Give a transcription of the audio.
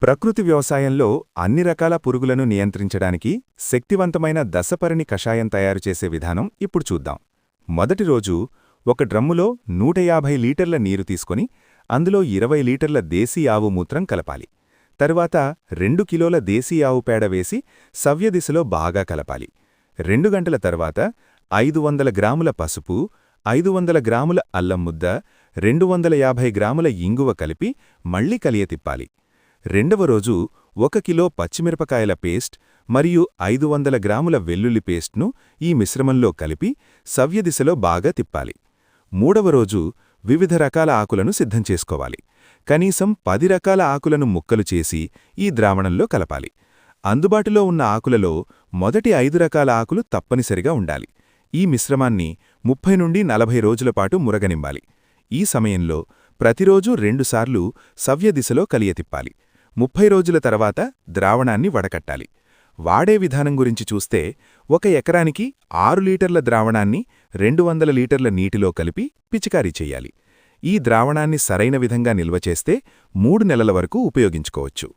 ప్రకృతి వ్యవసాయంలో అన్ని రకాల పురుగులను నియంత్రించడానికి శక్తివంతమైన దశపరిణి కషాయం తయారుచేసే విధానం ఇప్పుడు చూద్దాం. మొదటి రోజు ఒక డ్రమ్ములో 150 లీటర్ల నీరు తీసుకొని అందులో 20 లీటర్ల దేశీ ఆవు మూత్రం కలపాలి. తరువాత 2 కిలోల దేశీ ఆవు పేడ వేసి సవ్యదిశలో బాగా కలపాలి. 2 గంటల తర్వాత 500 గ్రాముల పసుపు, 500 గ్రాముల అల్లం ముద్ద, 250 గ్రాముల ఇంగువ కలిపి మళ్లీ కలియతిప్పాలి. రెండవ రోజు 1 కిలో పచ్చిమిరపకాయల పేస్ట్ మరియు 500 గ్రాముల వెల్లుల్లి పేస్ట్ను ఈ మిశ్రమంలో కలిపి సవ్యదిశలో బాగా తిప్పాలి. మూడవ రోజు వివిధ రకాల ఆకులను సిద్ధం చేసుకోవాలి. కనీసం 10 రకాల ఆకులను ముక్కలు చేసి ఈ ద్రావణంలో కలపాలి. అందుబాటులో ఉన్న ఆకులలో మొదటి 5 రకాల ఆకులు తప్పనిసరిగా ఉండాలి. ఈ మిశ్రమాన్ని 30 నుండి 40 రోజులపాటు మురగనివ్వాలి. ఈ సమయంలో ప్రతిరోజు 2 సార్లు సవ్యదిశలో కలియతిప్పాలి. 30 రోజుల తర్వాత ద్రావణాన్ని వడకట్టాలి. వాడే విధానం గురించి చూస్తే 1 ఎకరానికి 6 లీటర్ల ద్రావణాన్ని 200 లీటర్ల నీటిలో కలిపి పిచికారీ చెయ్యాలి. ఈ ద్రావణాన్ని సరైన విధంగా నిల్వ చేస్తే 3 నెలల వరకు ఉపయోగించుకోవచ్చు.